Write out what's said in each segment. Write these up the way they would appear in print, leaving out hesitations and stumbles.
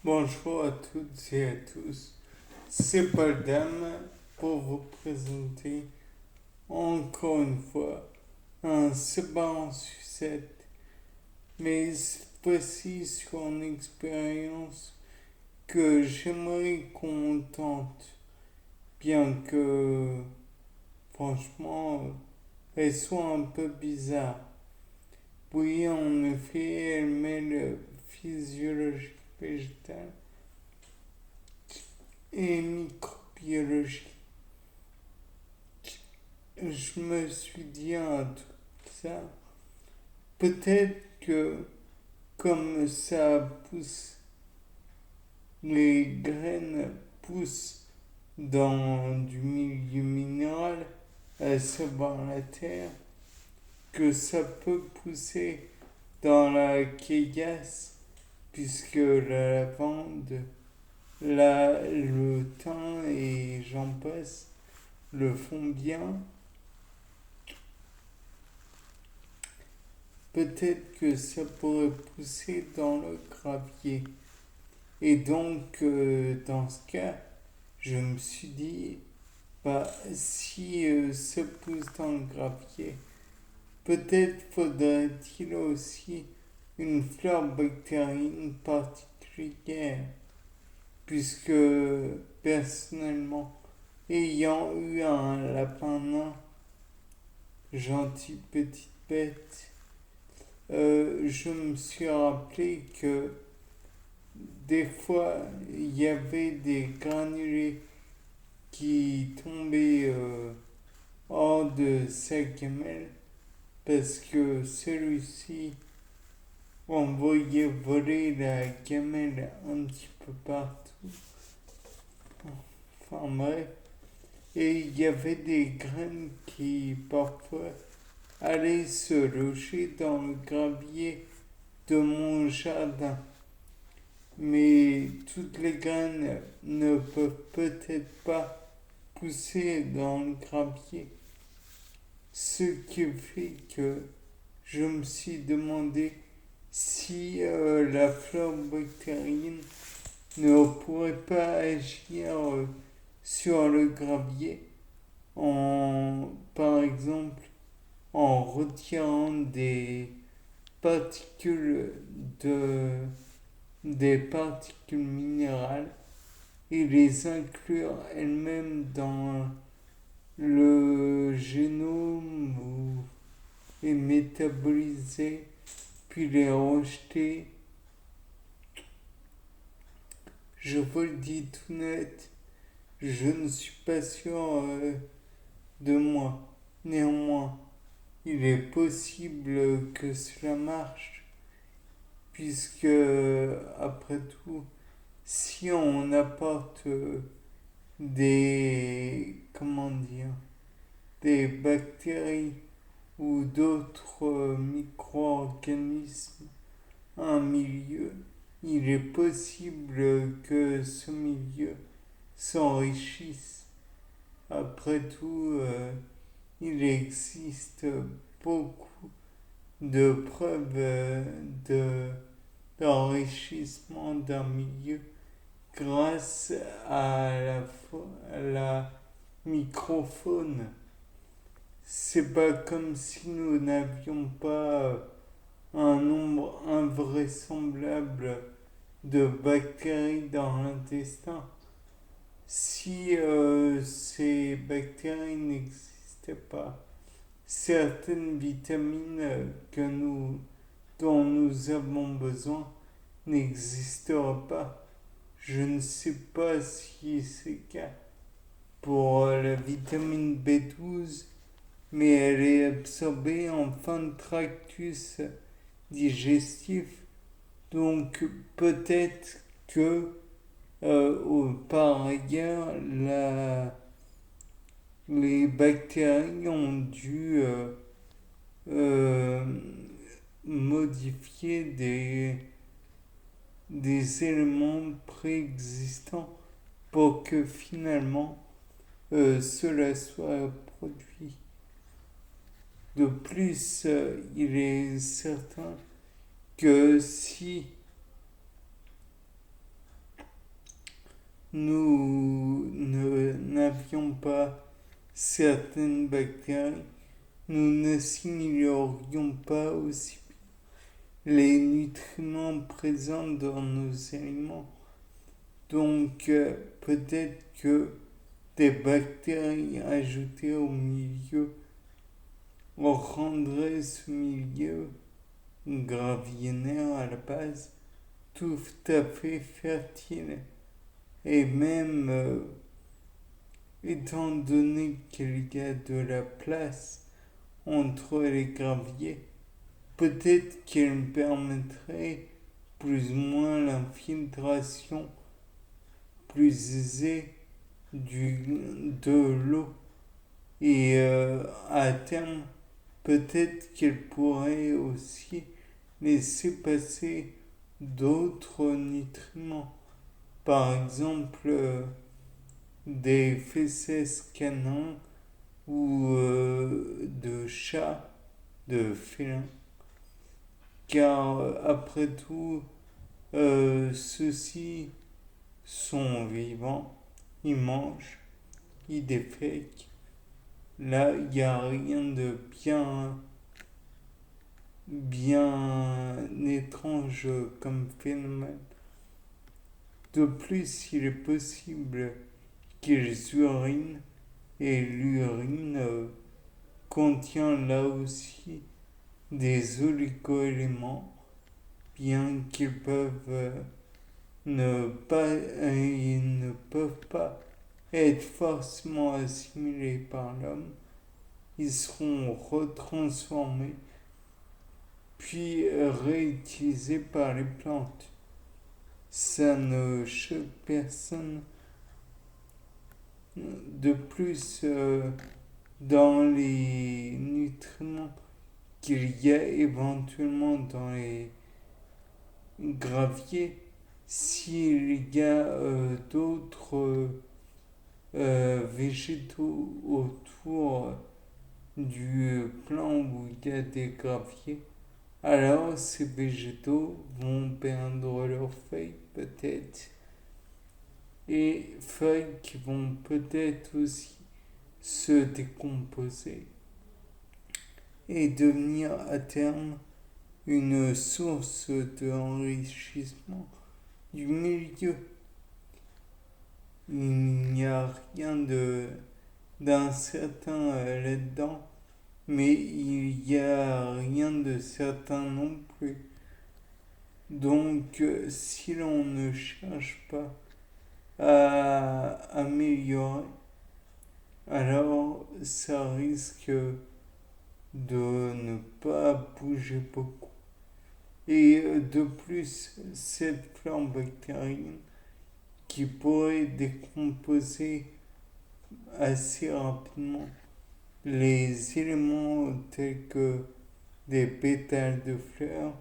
Bonjour à toutes et à tous. C'est Baldam pour vous présenter encore une fois un Sabat en sucette, mais cette fois-ci sur une expérience que j'aimerais qu'on tente, bien que franchement elle soit un peu bizarre. Oui, en effet, elle mêle physiologie végétale et microbiologie. Je me suis dit un truc, ça. Peut-être que comme ça pousse, les graines poussent dans du milieu minéral, à savoir la terre, que ça peut pousser dans la caillasse, puisque la lavande, le thym et j'en passe le font bien. Peut-être que ça pourrait pousser dans le gravier. Et donc, dans ce cas, je me suis dit, bah, si ça pousse dans le gravier, peut-être faudrait-il aussi une flore bactérienne particulière, puisque personnellement, ayant eu un lapin nain, gentille petite bête, je me suis rappelé que des fois, il y avait des granulés qui tombaient hors de sa gamelle parce que celui-ci envoyait voler la gamelle un petit peu partout. Enfin bref. Et il y avait des graines qui parfois allaient se loger dans le gravier de mon jardin. Mais toutes les graines ne peuvent peut-être pas pousser dans le gravier. Ce qui fait que je me suis demandé si la flore bactérienne ne pourrait pas agir sur le gravier par exemple, en retirant particules de, des particules minérales et les inclure elles-mêmes dans le génome et métaboliser, puis les rejeter. Je vous le dis tout net, je ne suis pas sûr de moi. Néanmoins, il est possible que cela marche, puisque, après tout, si on apporte comment dire, des bactéries ou d'autres micro-organismes à un milieu, il est possible que ce milieu s'enrichisse. Après tout, il existe beaucoup de preuves de, d'enrichissement d'un milieu grâce à la microfaune. C'est pas comme si nous n'avions pas un nombre invraisemblable de bactéries dans l'intestin. Si ces bactéries n'existaient pas, certaines vitamines dont nous avons besoin n'existeraient pas. Je ne sais pas si c'est le cas pour la vitamine B12, mais elle est absorbée en fin de tractus digestif. Donc peut-être que par ailleurs, les bactéries ont dû euh, modifier des éléments préexistants pour que finalement cela soit produit. De plus, il est certain que si nous n'avions pas certaines bactéries, nous n'assimilerions pas aussi les nutriments présents dans nos aliments. Donc peut-être que des bactéries ajoutées au milieu rendraient ce milieu gravillonnaire à la base tout à fait fertile. Et même étant donné qu'il y a de la place entre les graviers, peut-être qu'il permettrait plus ou moins l'infiltration plus aisée de l'eau. Et à terme, peut-être qu'il pourrait aussi laisser passer d'autres nutriments. Par exemple, des fesses canins ou de chats, de félins. Car après tout, ceux-ci sont vivants, ils mangent, ils défèquent. Là, il n'y a rien de bien étrange comme phénomène. De plus, il est possible qu'ils urinent et l'urine contient là aussi des oligo-éléments, bien qu'ils ne peuvent pas être forcément assimilés par l'homme. Ils seront retransformés puis réutilisés par les plantes. Ça ne choque personne. De plus, dans les nutriments qu'il y a éventuellement dans les graviers, s'il y a d'autres végétaux autour du plan où il y a des graviers, alors ces végétaux vont perdre leurs feuilles peut-être, et feuilles qui vont peut-être aussi se décomposer et devenir à terme une source d'enrichissement du milieu. Il n'y a rien d'incertain là-dedans, mais il n'y a rien de certain non plus. Donc, si l'on ne cherche pas à améliorer, alors ça risque de ne pas bouger beaucoup. Et de plus, cette flore bactérienne qui pourrait décomposer assez rapidement les éléments tels que des pétales de fleurs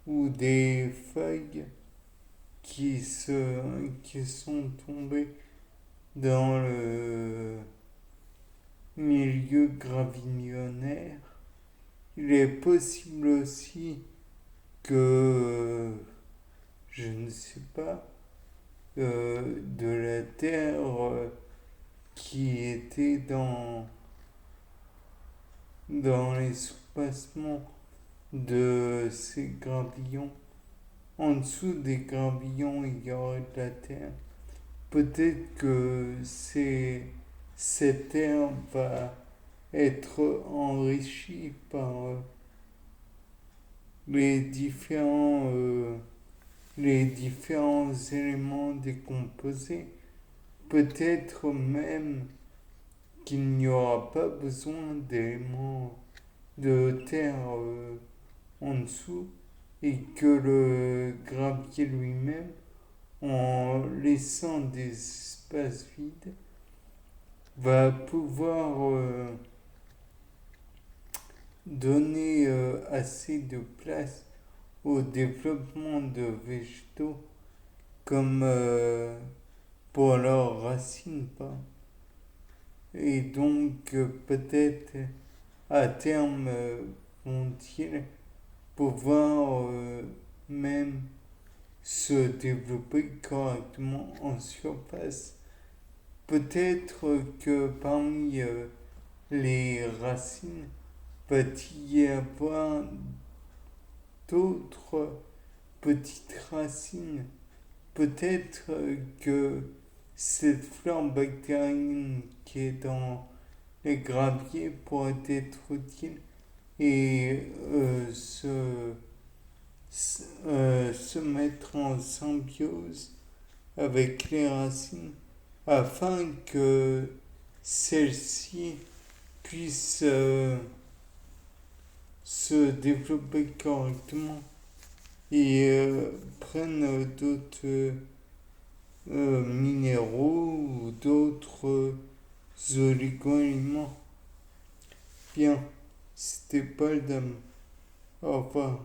ou des feuilles qui sont tombées dans le milieu gravillonnaire. Il est possible aussi que, je ne sais pas, de la terre qui était dans les soupassements de ces gravillons. En dessous des gravillons, il y aurait de la terre. Peut-être que cette terre va être enrichie par les différents éléments décomposés. Peut-être même qu'il n'y aura pas besoin d'éléments de terre en dessous et que le gravier lui-même, en laissant des espaces vides, va pouvoir donner assez de place au développement de végétaux comme pour leurs racines, pas. Et donc peut-être à terme vont-ils pouvoir même se développer correctement en surface. Peut-être que parmi les racines, va-t-il y avoir d'autres petites racines. Peut-être que cette flore bactérienne qui est dans les graviers pourrait être utile et se mettre en symbiose avec les racines afin que celles-ci puissent se développer correctement et prennent d'autres minéraux ou d'autres oligo-aliments. Bien, c'était Paul Dame. Au revoir.